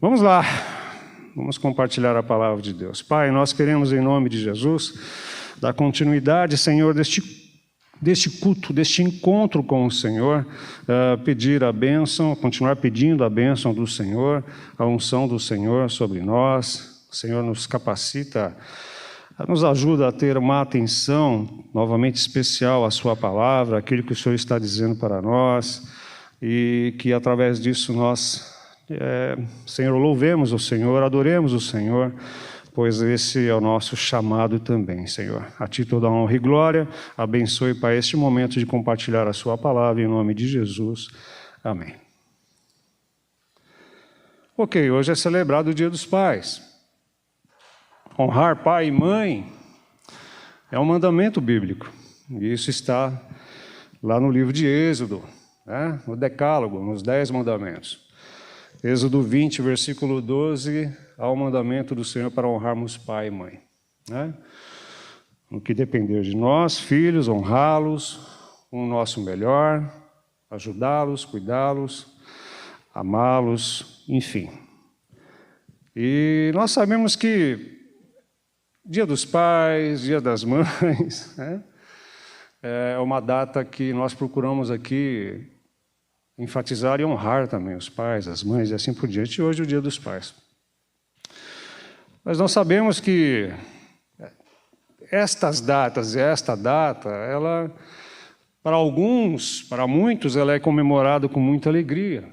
Vamos lá, vamos compartilhar a palavra de Deus. Pai, nós queremos, em nome de Jesus, dar continuidade, Senhor, deste culto, deste encontro com o Senhor, pedir a bênção, continuar pedindo a bênção do Senhor, a unção do Senhor sobre nós. O Senhor nos capacita, nos ajuda a ter uma atenção novamente especial à sua palavra, aquilo que o Senhor está dizendo para nós, e que através disso nós, Senhor, louvemos o Senhor, adoremos o Senhor, pois esse é o nosso chamado também, Senhor. A Ti toda a honra e glória, abençoe, Pai, este momento de compartilhar a sua palavra, em nome de Jesus. Amém. Ok, hoje é celebrado o Dia dos Pais. Honrar pai e mãe é um mandamento bíblico, e isso está lá no livro de Êxodo, né? No Decálogo, nos 10 mandamentos. Êxodo 20, versículo 12, há o mandamento do Senhor para honrarmos pai e mãe, né? No que depender de nós, filhos, honrá-los com o nosso melhor, ajudá-los, cuidá-los, amá-los, enfim. E nós sabemos que Dia dos Pais, Dia das Mães, né? É uma data que nós procuramos aqui enfatizar e honrar também os pais, as mães e assim por diante. E hoje é o Dia dos Pais. Mas nós sabemos que estas datas e esta data, ela, para alguns, para muitos, ela é comemorada com muita alegria.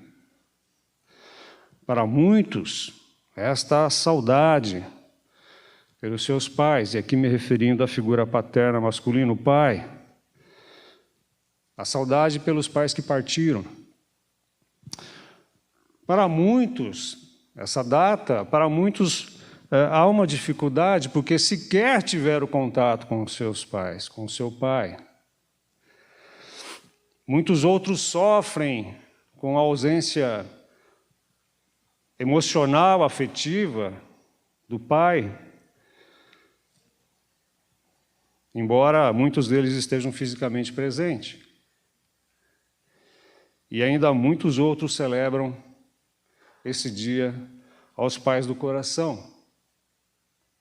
Para muitos, esta saudade pelos seus pais, e aqui me referindo à figura paterna masculina, o pai, a saudade pelos pais que partiram. Para muitos, essa data, para muitos há uma dificuldade, porque sequer tiveram contato com os seus pais, com o seu pai. Muitos outros sofrem com a ausência emocional, afetiva do pai, embora muitos deles estejam fisicamente presentes. E ainda muitos outros celebram esse dia aos pais do coração,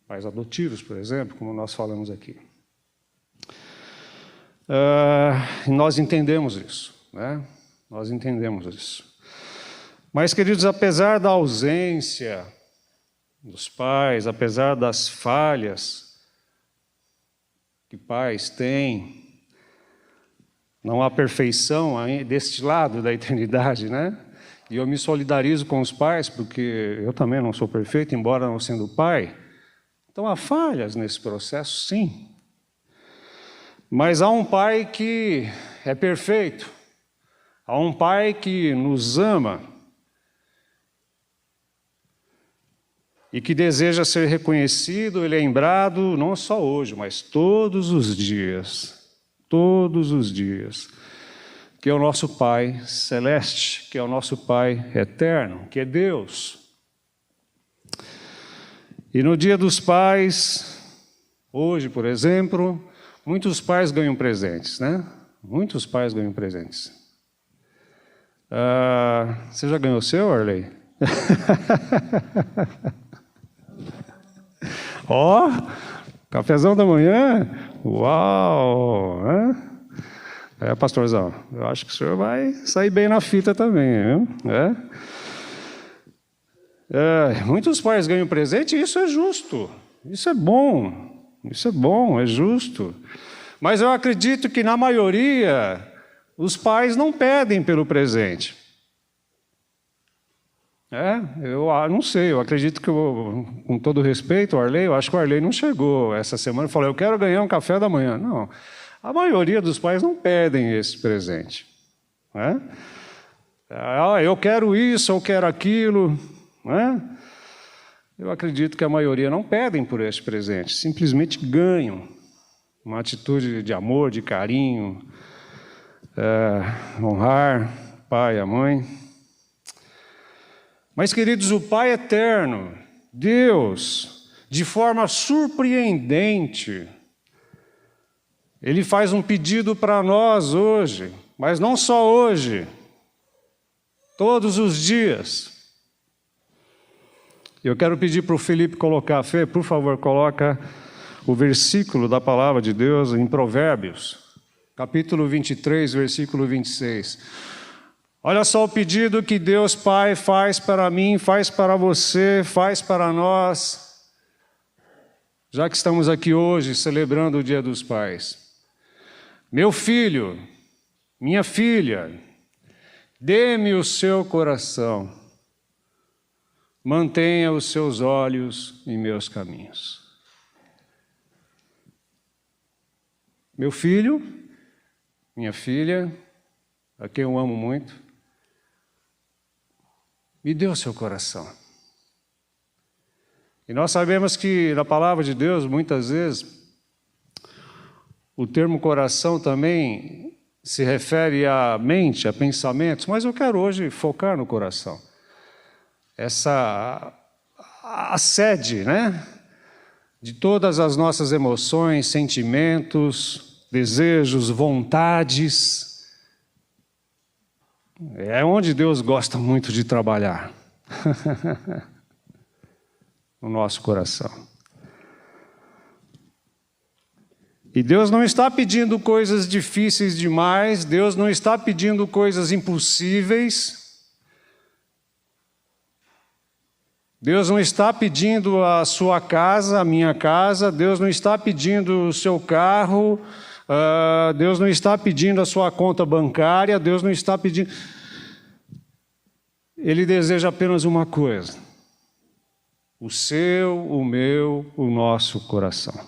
pais adotivos, por exemplo, como nós falamos aqui. Nós entendemos isso, né? Nós entendemos isso. Mas, queridos, apesar da ausência dos pais, apesar das falhas que pais têm, não há perfeição deste lado da eternidade, né? E eu me solidarizo com os pais, porque eu também não sou perfeito, embora não sendo pai. Então há falhas nesse processo, sim. Mas há um pai que é perfeito. Há um pai que nos ama e que deseja ser reconhecido e lembrado não só hoje, mas todos os dias. Todos os dias. Que é o nosso Pai celeste, que é o nosso Pai eterno, que é Deus. E no Dia dos Pais, hoje, por exemplo, muitos pais ganham presentes, né? Muitos pais ganham presentes. Você já ganhou o seu, Arley? Ó, cafezão da manhã? Uau! Pastorzão, eu acho que o senhor vai sair bem na fita também, viu? Muitos pais ganham presente e isso é justo, isso é bom, é justo. Mas eu acredito que na maioria os pais não pedem pelo presente. Eu não sei, eu acredito que, com todo respeito ao Arley, eu acho que o Arley não chegou essa semana e falou, eu quero ganhar um café da manhã. Não, a maioria dos pais não pedem esse presente. Eu quero isso, eu quero aquilo. Eu acredito que a maioria não pedem por esse presente, simplesmente ganham uma atitude de amor, de carinho, honrar o pai e a mãe. Mas, queridos, o Pai eterno, Deus, de forma surpreendente, Ele faz um pedido para nós hoje, mas não só hoje, todos os dias. Eu quero pedir para o Felipe colocar, Fê, por favor, coloca o versículo da palavra de Deus em Provérbios, capítulo 23, versículo 26. Olha só o pedido que Deus Pai faz para mim, faz para você, faz para nós, já que estamos aqui hoje celebrando o Dia dos Pais. Meu filho, minha filha, dê-me o seu coração, mantenha os seus olhos em meus caminhos. Meu filho, minha filha, a quem eu amo muito, me dê o seu coração. E nós sabemos que na palavra de Deus, muitas vezes, o termo coração também se refere à mente, a pensamentos, mas eu quero hoje focar no coração. A sede, né, de todas as nossas emoções, sentimentos, desejos, vontades. É onde Deus gosta muito de trabalhar. No nosso coração. E Deus não está pedindo coisas difíceis demais, Deus não está pedindo coisas impossíveis. Deus não está pedindo a sua casa, a minha casa, Deus não está pedindo o seu carro, Deus não está pedindo a sua conta bancária, Deus não está pedindo... Ele deseja apenas uma coisa: o seu, o meu, o nosso coração.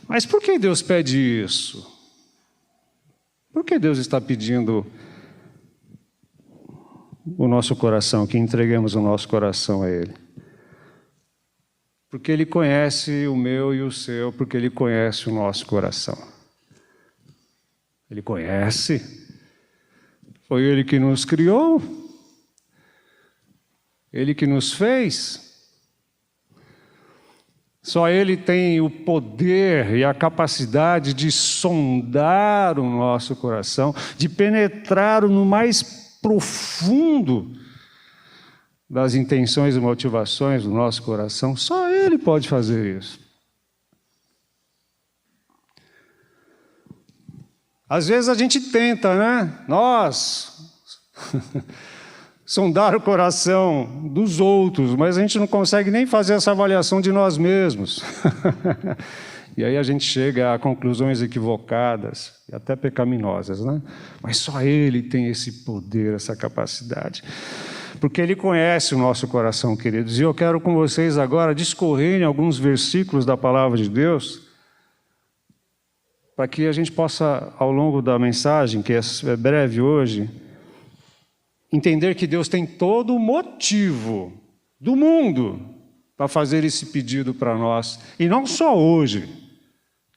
Mas por que Deus pede isso? Por que Deus está pedindo o nosso coração, que entreguemos o nosso coração a Ele? Porque Ele conhece o meu e o seu, porque Ele conhece o nosso coração. Ele conhece. Foi Ele que nos criou. Ele que nos fez. Só Ele tem o poder e a capacidade de sondar o nosso coração, de penetrar no mais profundo das intenções e motivações do nosso coração. Só Ele pode fazer isso. Às vezes a gente tenta, né? Sondar o coração dos outros, mas a gente não consegue nem fazer essa avaliação de nós mesmos. E aí a gente chega a conclusões equivocadas e até pecaminosas, né? Mas só Ele tem esse poder, essa capacidade. Porque Ele conhece o nosso coração, queridos. E eu quero com vocês agora discorrer em alguns versículos da palavra de Deus, para que a gente possa, ao longo da mensagem, que é breve hoje, entender que Deus tem todo o motivo do mundo para fazer esse pedido para nós. E não só hoje,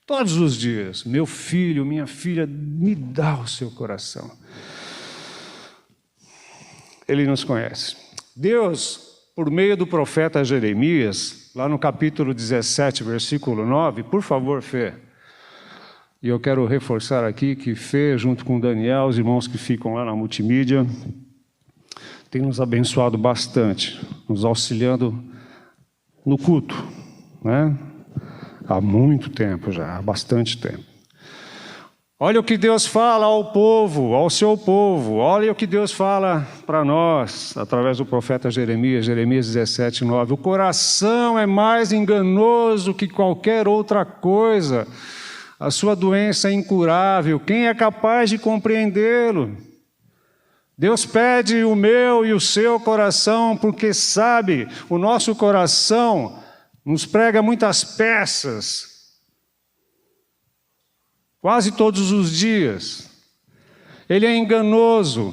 todos os dias. Meu filho, minha filha, me dá o seu coração. Ele nos conhece. Deus, por meio do profeta Jeremias, lá no capítulo 17, versículo 9, por favor, Fê. E eu quero reforçar aqui que Fê, junto com Daniel, os irmãos que ficam lá na multimídia, tem nos abençoado bastante, nos auxiliando no culto, né? Há muito tempo já, há bastante tempo. Olha o que Deus fala ao povo, ao seu povo. Olha o que Deus fala para nós, através do profeta Jeremias, Jeremias 17, 9. O coração é mais enganoso que qualquer outra coisa. A sua doença é incurável. Quem é capaz de compreendê-lo? Deus pede o meu e o seu coração, porque sabe, o nosso coração nos prega muitas peças, quase todos os dias. Ele é enganoso,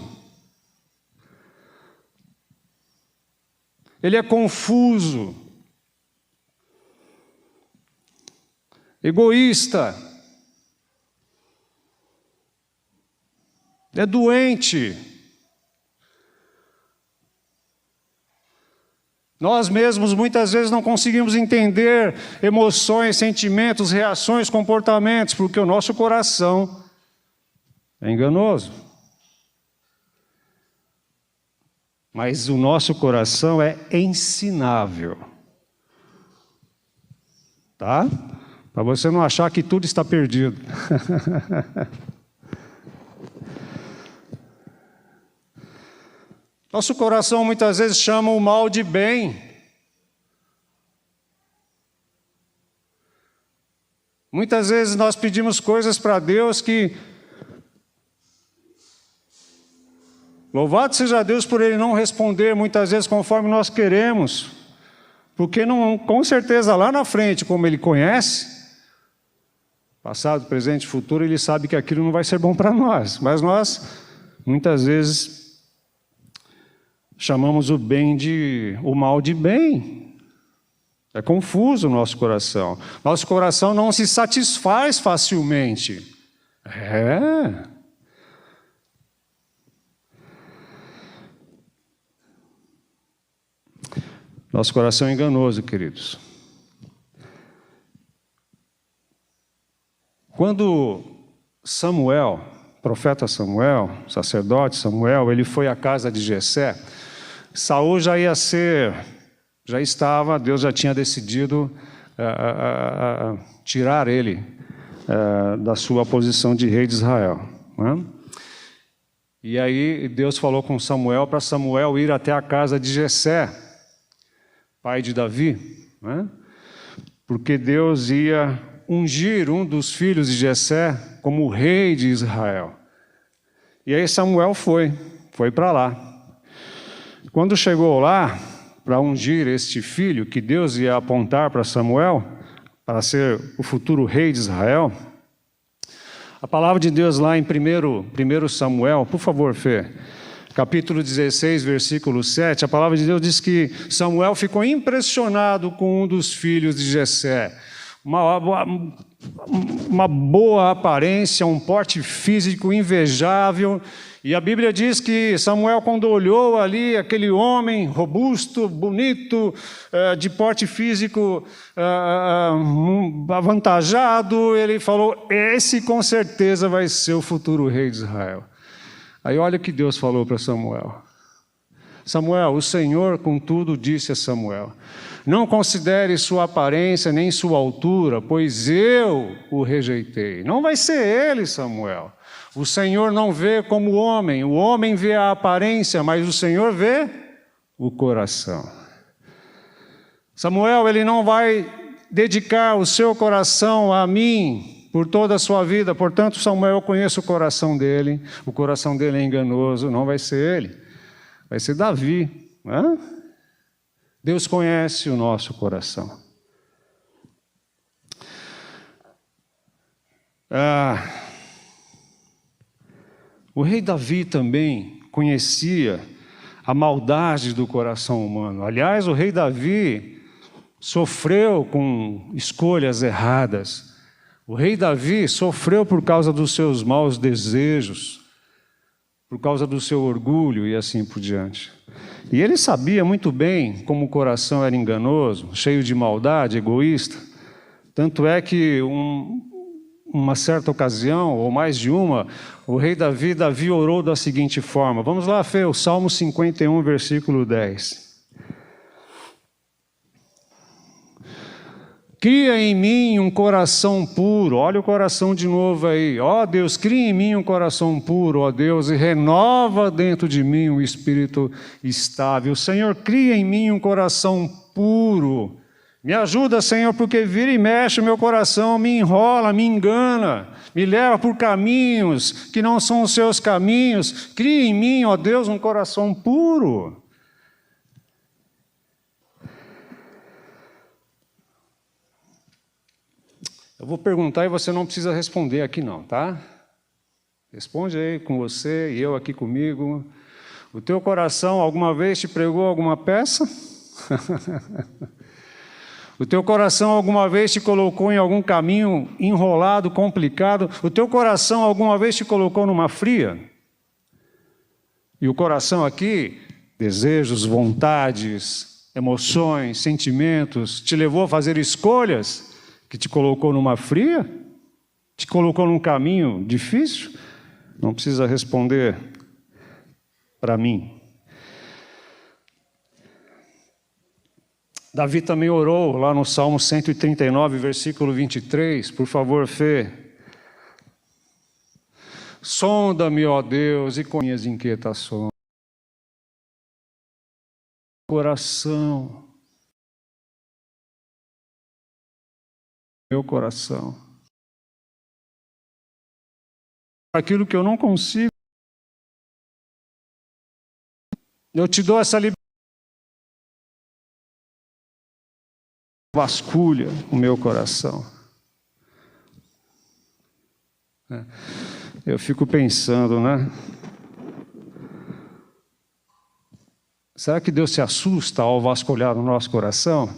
ele é confuso, egoísta, é doente. Nós mesmos muitas vezes não conseguimos entender emoções, sentimentos, reações, comportamentos, porque o nosso coração é enganoso. Mas o nosso coração é ensinável. Tá? Para você não achar que tudo está perdido. Nosso coração muitas vezes chama o mal de bem. Muitas vezes nós pedimos coisas para Deus que... Louvado seja Deus por Ele não responder muitas vezes conforme nós queremos. Porque não, com certeza lá na frente, como Ele conhece, passado, presente e futuro, Ele sabe que aquilo não vai ser bom para nós. Mas nós, muitas vezes, chamamos o mal de bem. É confuso o nosso coração. Nosso coração não se satisfaz facilmente. Nosso coração é enganoso, queridos. Quando Samuel, profeta Samuel, sacerdote Samuel, ele foi à casa de Jessé, Saul Deus já tinha decidido tirar ele da sua posição de rei de Israel. Né? E aí Deus falou com Samuel para Samuel ir até a casa de Jessé, pai de Davi, né? Porque Deus ia ungir um dos filhos de Jessé como rei de Israel. E aí Samuel foi para lá. Quando chegou lá, para ungir este filho que Deus ia apontar para Samuel, para ser o futuro rei de Israel, a palavra de Deus lá em 1 Samuel, por favor, Fê, capítulo 16, versículo 7, a palavra de Deus diz que Samuel ficou impressionado com um dos filhos de Jessé. Uma boa aparência, um porte físico invejável. E a Bíblia diz que Samuel, quando olhou ali aquele homem robusto, bonito, de porte físico avantajado, ele falou: esse com certeza vai ser o futuro rei de Israel. Aí olha o que Deus falou para Samuel. Samuel, o Senhor, contudo, disse a Samuel: não considere sua aparência nem sua altura, pois eu o rejeitei. Não vai ser ele, Samuel. O Senhor não vê como o homem vê a aparência, mas o Senhor vê o coração. Samuel, ele não vai dedicar o seu coração a mim por toda a sua vida, portanto, Samuel, eu conheço o coração dele é enganoso, não vai ser ele, vai ser Davi, né? Deus conhece o nosso coração. O rei Davi também conhecia a maldade do coração humano. Aliás, o rei Davi sofreu com escolhas erradas. O rei Davi sofreu por causa dos seus maus desejos, por causa do seu orgulho e assim por diante. E ele sabia muito bem como o coração era enganoso, cheio de maldade, egoísta. Tanto é que uma certa ocasião, ou mais de uma, o rei Davi orou da seguinte forma. Vamos lá, Fê, o Salmo 51, versículo 10. Cria em mim um coração puro. Olha o coração de novo aí. Ó Deus, cria em mim um coração puro, ó Deus, e renova dentro de mim um espírito estável. Senhor, cria em mim um coração puro. Me ajuda, Senhor, porque vira e mexe o meu coração, me enrola, me engana, me leva por caminhos que não são os seus caminhos. Cria em mim, ó Deus, um coração puro. Eu vou perguntar e você não precisa responder aqui não, tá? Responde aí com você e eu aqui comigo. O teu coração alguma vez te pregou alguma peça? O teu coração alguma vez te colocou em algum caminho enrolado, complicado? O teu coração alguma vez te colocou numa fria? E o coração aqui, desejos, vontades, emoções, sentimentos, te levou a fazer escolhas que te colocou numa fria? Te colocou num caminho difícil? Não precisa responder para mim. Davi também orou lá no Salmo 139, versículo 23. Por favor, Fê. Sonda-me, ó Deus, e conheça minhas inquietações. Meu coração. Aquilo que eu não consigo, eu te dou essa liberdade. Vasculha o meu coração. Eu fico pensando, né? Será que Deus se assusta ao vasculhar o nosso coração?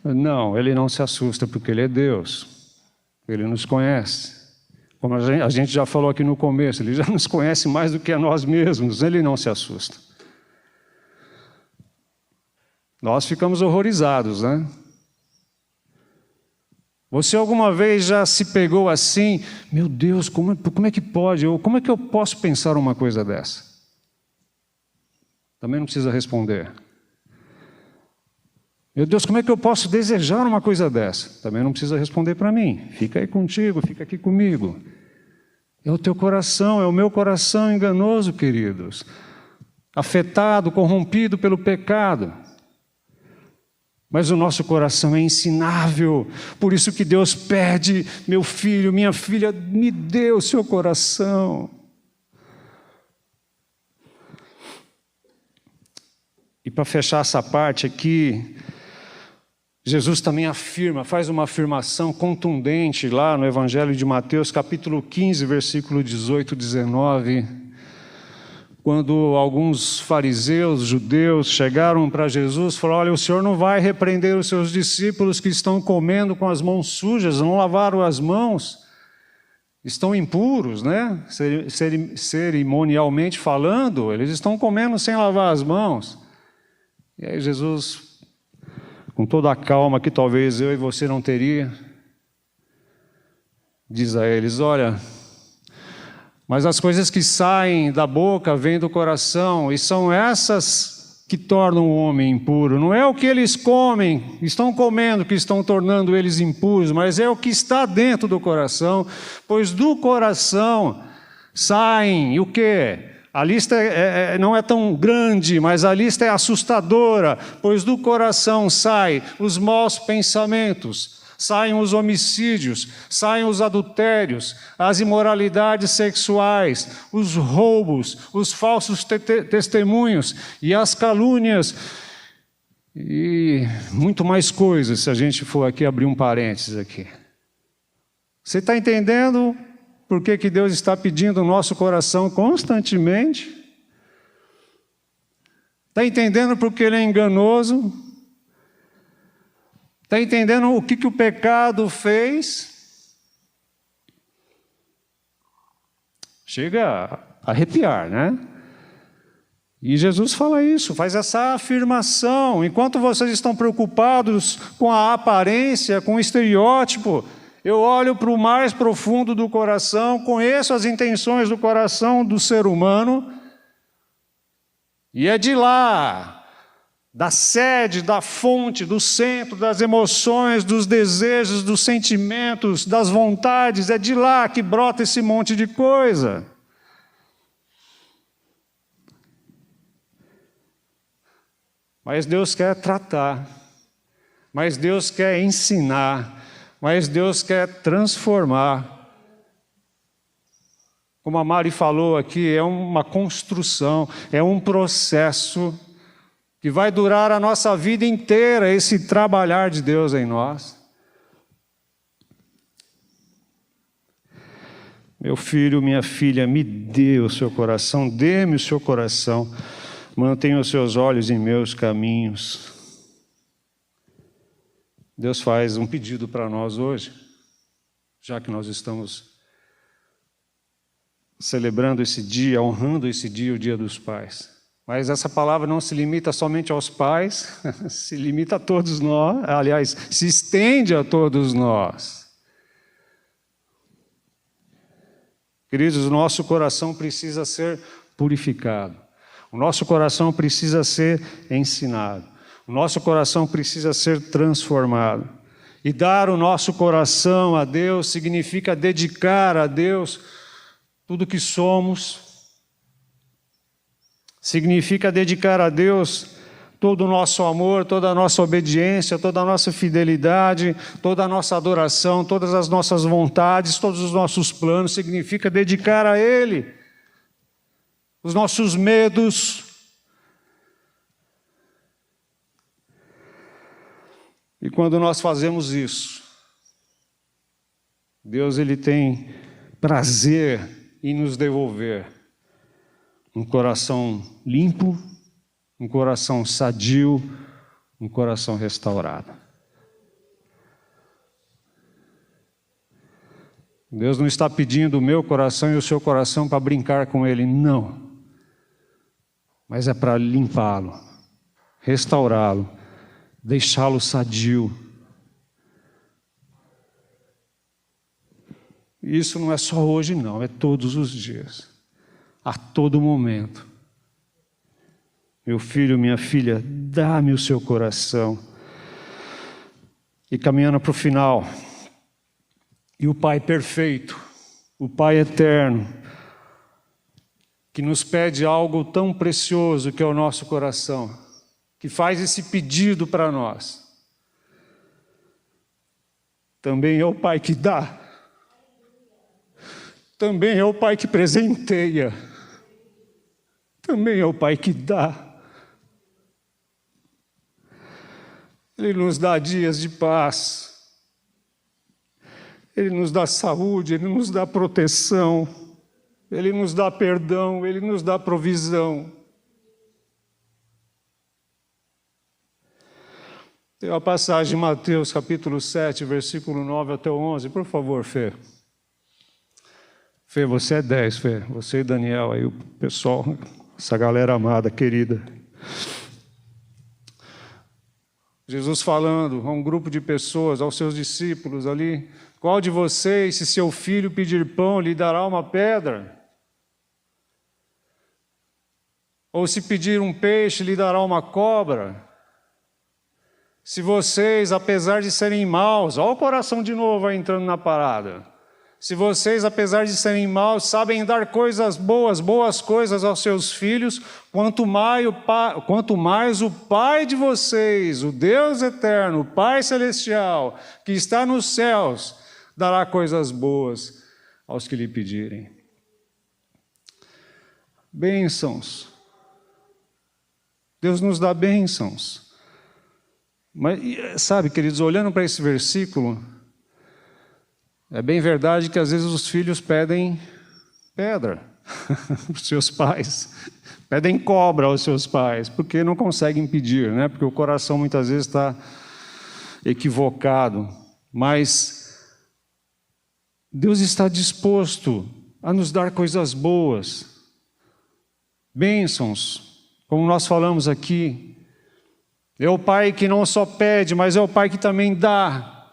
Não, Ele não se assusta porque Ele é Deus. Ele nos conhece. Como a gente já falou aqui no começo, Ele já nos conhece mais do que a nós mesmos. Ele não se assusta. Nós ficamos horrorizados, né? Você alguma vez já se pegou assim? Meu Deus, como é que pode? Como é que eu posso pensar uma coisa dessa? Também não precisa responder. Meu Deus, como é que eu posso desejar uma coisa dessa? Também não precisa responder para mim. Fica aí contigo, fica aqui comigo. É o teu coração, é o meu coração enganoso, queridos. Afetado, corrompido pelo pecado. Mas o nosso coração é ensinável. Por isso que Deus pede, meu filho, minha filha, me dê o seu coração. E para fechar essa parte aqui, Jesus também faz uma afirmação contundente lá no Evangelho de Mateus, capítulo 15, versículo 18 e 19, quando alguns fariseus, judeus, chegaram para Jesus e falaram: olha, o Senhor não vai repreender os seus discípulos que estão comendo com as mãos sujas, não lavaram as mãos, estão impuros, né? Cerimonialmente falando, eles estão comendo sem lavar as mãos. E aí Jesus, com toda a calma que talvez eu e você não teria, diz a eles: olha, mas as coisas que saem da boca vêm do coração, e são essas que tornam o homem impuro. Não é o que eles comem, estão comendo, que estão tornando eles impuros, mas é o que está dentro do coração, pois do coração saem, e o quê? A lista não é tão grande, mas a lista é assustadora, pois do coração saem os maus pensamentos, saem os homicídios, saem os adultérios, as imoralidades sexuais, os roubos, os falsos testemunhos e as calúnias, e muito mais coisas, se a gente for aqui abrir um parênteses aqui. Você está entendendo por que Deus está pedindo o nosso coração constantemente? Está entendendo por que Ele é enganoso? Está entendendo o que o pecado fez? Chega a arrepiar, né? E Jesus fala isso, faz essa afirmação. Enquanto vocês estão preocupados com a aparência, com o estereótipo, eu olho para o mais profundo do coração, conheço as intenções do coração do ser humano, e é de lá, da sede, da fonte, do centro, das emoções, dos desejos, dos sentimentos, das vontades, é de lá que brota esse monte de coisa. Mas Deus quer tratar, mas Deus quer ensinar, mas Deus quer transformar. Como a Mari falou aqui, é uma construção, é um processo que vai durar a nossa vida inteira, esse trabalhar de Deus em nós. Meu filho, minha filha, me dê o seu coração, dê-me o seu coração, mantenha os seus olhos em meus caminhos. Deus faz um pedido para nós hoje, já que nós estamos celebrando esse dia, honrando esse dia, o Dia dos Pais. Mas essa palavra não se limita somente aos pais, se limita a todos nós, aliás, se estende a todos nós. Queridos, o nosso coração precisa ser purificado, o nosso coração precisa ser ensinado, O nosso coração precisa ser transformado. E dar o nosso coração a Deus significa dedicar a Deus tudo que somos. Significa dedicar a Deus todo o nosso amor, toda a nossa obediência, toda a nossa fidelidade, toda a nossa adoração, todas as nossas vontades, todos os nossos planos. Significa dedicar a Ele os nossos medos. E quando nós fazemos isso, Deus ele tem prazer em nos devolver um coração limpo, um coração sadio, um coração restaurado. Deus não está pedindo o meu coração e o seu coração para brincar com Ele, não. Mas é para limpá-lo, restaurá-lo, deixá-lo sadio. Isso não é só hoje, não, é todos os dias, a todo momento. Meu filho, minha filha, dá-me o seu coração. E caminhando para o final, e o Pai perfeito, o Pai eterno, que nos pede algo tão precioso que é o nosso coração, que faz esse pedido para nós. Também é o Pai que dá. Também é o Pai que presenteia. Também é o Pai que dá. Ele nos dá dias de paz. Ele nos dá saúde, Ele nos dá proteção. Ele nos dá perdão, Ele nos dá provisão. Tem uma passagem em Mateus, capítulo 7, versículo 9 até o 11. Por favor, Fê. Fê, você é 10, Fê. Você e Daniel, aí o pessoal, essa galera amada, querida. Jesus falando a um grupo de pessoas, aos seus discípulos ali: qual de vocês, se seu filho pedir pão, lhe dará uma pedra? Ou se pedir um peixe, lhe dará uma cobra? Se vocês, apesar de serem maus, olha o coração de novo aí entrando na parada. Se vocês, apesar de serem maus, sabem dar coisas boas, boas coisas aos seus filhos, quanto mais o Pai de vocês, o Deus eterno, o Pai celestial, que está nos céus, dará coisas boas aos que lhe pedirem. Bênçãos. Deus nos dá bênçãos. Mas, sabe, queridos, olhando para esse versículo, é bem verdade que às vezes os filhos pedem pedra para os seus pais, pedem cobra aos seus pais, porque não conseguem pedir, né? Porque o coração muitas vezes está equivocado. Mas Deus está disposto a nos dar coisas boas, bênçãos, como nós falamos aqui. É o Pai que não só pede, mas é o Pai que também dá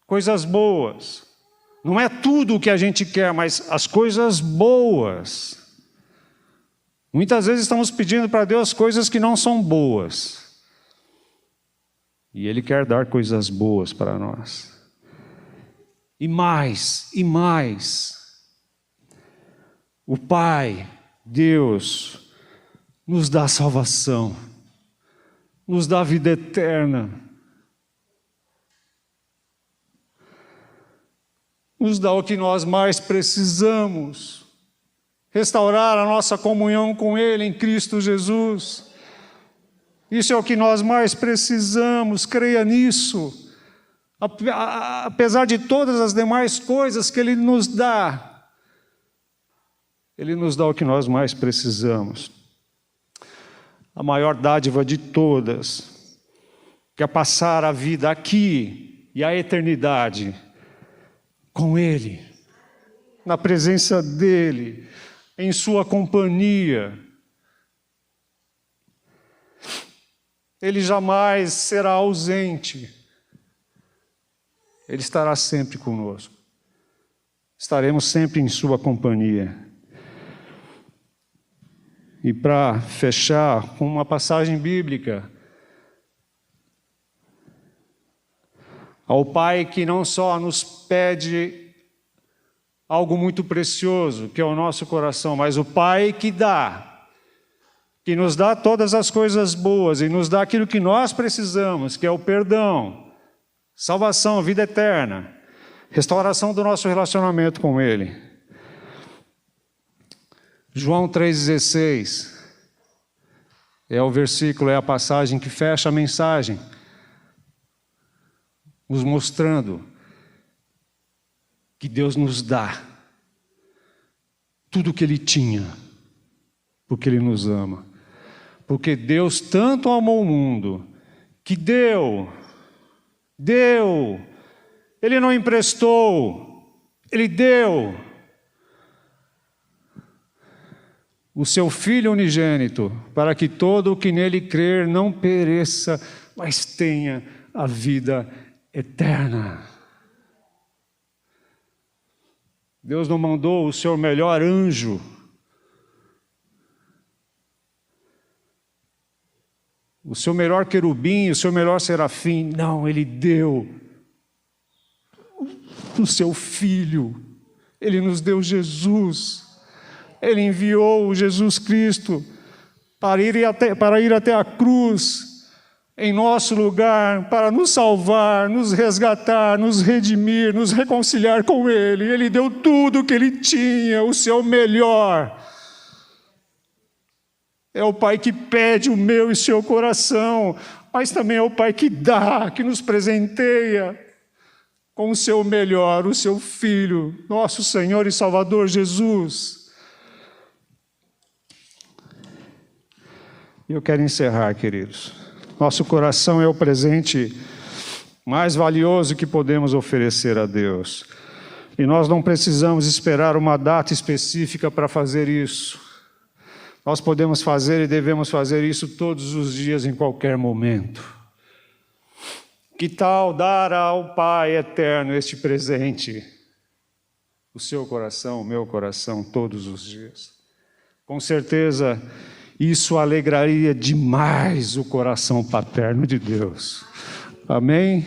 coisas boas. Não é tudo o que a gente quer, mas as coisas boas. Muitas vezes estamos pedindo para Deus coisas que não são boas. E Ele quer dar coisas boas para nós. E mais, e mais. O Pai, Deus, nos dá salvação. Nos dá vida eterna, nos dá o que nós mais precisamos, restaurar a nossa comunhão com Ele em Cristo Jesus. Isso é o que nós mais precisamos, creia nisso. Apesar de todas as demais coisas que Ele nos dá o que nós mais precisamos. A maior dádiva de todas, que é passar a vida aqui e a eternidade com Ele, na presença dEle, em sua companhia. Ele jamais será ausente, Ele estará sempre conosco, estaremos sempre em sua companhia. E para fechar com uma passagem bíblica, Ao Pai que não só nos pede algo muito precioso, que é o nosso coração, mas o Pai que nos dá todas as coisas boas e nos dá aquilo que nós precisamos, que é o perdão, salvação, vida eterna, restauração do nosso relacionamento com Ele. João 3,16 é o versículo, é a passagem que fecha a mensagem, nos mostrando que Deus nos dá tudo o que Ele tinha, porque Ele nos ama. Porque Deus tanto amou o mundo, que deu, Ele não emprestou, Ele deu o seu Filho unigênito, para que todo o que nele crer não pereça, mas tenha a vida eterna. Deus não mandou o seu melhor anjo, o seu melhor querubim, o seu melhor serafim. Não, Ele deu o seu Filho. Ele nos deu Jesus. Ele enviou Jesus Cristo para ir até a cruz, em nosso lugar, para nos salvar, nos resgatar, nos redimir, nos reconciliar com Ele. Ele deu tudo o que Ele tinha, o seu melhor. É o Pai que pede o meu e seu coração, mas também é o Pai que dá, que nos presenteia com o seu melhor, o seu Filho, nosso Senhor e Salvador Jesus. E eu quero encerrar, queridos. Nosso coração é o presente mais valioso que podemos oferecer a Deus. E nós não precisamos esperar uma data específica para fazer isso. Nós podemos fazer e devemos fazer isso todos os dias, em qualquer momento. Que tal dar ao Pai eterno este presente? O seu coração, o meu coração, todos os dias. Com certeza, isso alegraria demais o coração paterno de Deus. Amém?